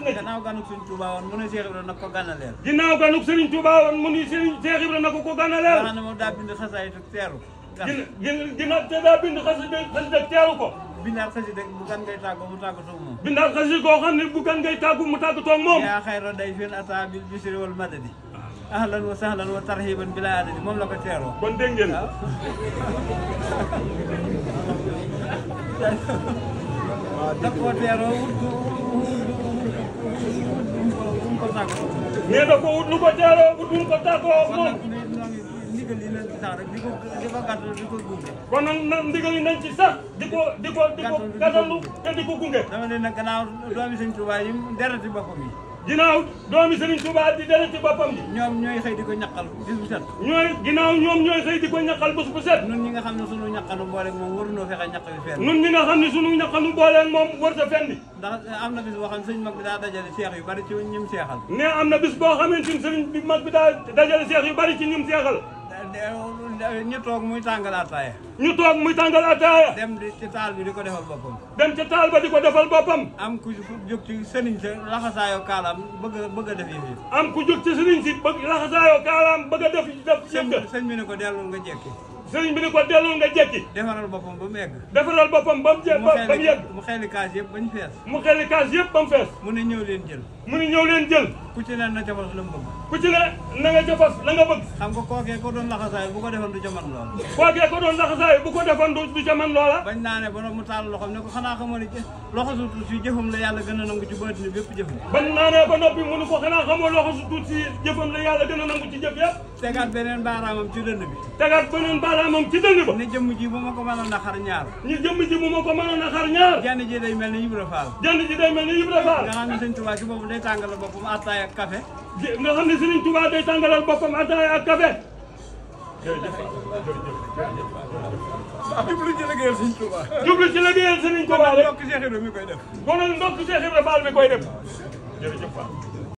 na ci. gannaaw ganuk Sëriñ Tuubaa woon mu ne Cheikh Ibra nag ko gànnaleel. ginnaaw ganuk Sëriñ Tuubaa woon mu ni Cheikh Ibra na ko gànnaleel. nga xam ne moom daa bind xasaay teeru. ginnaaw te daa bind xasida teeru ko. bindaat xasida bu gan ngay tàggoo mu tàggatoo moom. bindaat xasida koo xam ne bu gan ngay tàggu mu tàggatoo moom. yaa xayra day fin ata bil bisri wal madadi ahlan wa sahlan wa tarhiban bila adadi moom la ko teeroo. kon dégg ngeen. waaw. da koo teeroo wut ko tàggatoo. nee na ko wut lu ko teeroo wut lu ko tàggoo moom. ndigal yi nañ ci sax rek di ko gàttal di ko gunge. kon nag ndigal yi nañ ci sax di ko gàttalu te di ko gunge. dama leen nag gannaaw doomi Sëriñ Tuubaa yi dereti boppam yi. ginnaaw doomi Sëriñ Tuubaa di dereti boppam yi. ñoom ñooy xëy di ko ñaqal bis bu set. ginnaaw ñoom ñooy xëy di ko ñaqal bés bu set. nun ñi nga xam ne sunu ñaqalu boole moom waruñoo fexe ñaq bi fenn. nun ñi nga xam ne sunu ñaqalu boole moom war sa fenn. ndax am na bis boo xam ne sëñ mag bi daa dajale seex yu bari ci ñim seexal. ne am na bis boo xamante ni sëriñ bi mag bi daa dajale seex yu bari ci ñim seexal. ñu toog muy tàngal ataaya. ñu toog muy tàngal ataaya. dem ci taal bi di ko defal boppam. dem ca taal ba di ko defal boppam. am ku jóg ci sëriñ sa laxasaayoo kaalaam bëgg a def yëf yi. am ku jóg ci sëriñ si bëgg laxasaayoo kaalaam bëgg a def sëñ bi ne ko dellul nga jekki. sëriñ bi ne ko dellul nga jekki. defaral boppam ba mu egg. defaral boppam ba mu yegg. mu xeeli kaas yëpp bañ fees. mu xeeli kaas yëpp ba mu fees. mu ne ñëw leen jël. mu ne ñëw leen jël. ku ci ne na ca fas la mu bëgg. ku ci ne na nga ca fas la nga bëgg. xam nga kookee ko doon laxasaay bu ko defoon du ca man loola. kookee ko doon laxasaay bu ko defoon du ca man loola. bañ naa ne ba mu taal loxoom ne ko xanaa xamoo ne loxo su tuut si jëfam la yàlla gën a nangu ci baat ni bépp jëfam. bañ naa ne ba noppi mu ne ko xanaa xamoo loxo su tuut si jëfam la yàlla gën a nangu ci jëf yëpp. tegaat beneen baaraamam ci dënn bi. tegaat beneen baaraamam ci dënn ba. ne jëmm ji bu ma ko mënoon a xar ñaar. ñu jëmm ji bu ma ko mënoon a xar ñaar. jenn ji day mel ni Ibra Faal. jenn ji day mel ni Ibra Faal. nga xam ne Sëriñ Tuubaa ci boobu day tàngal boppam attaay ak café. nga xam ne Sëriñ Tuubaa day tàngalal boppam attaay ak café. jublu ci liggéeyal Sëriñ Tuubaa. jublu ci liggéeyal Sëriñ Tuubaa rek. ndokk Cheikh Ibra mi koy def. kon nag ndokk Cheikh Ibra Fall mi koy def. jërëjëf Fall.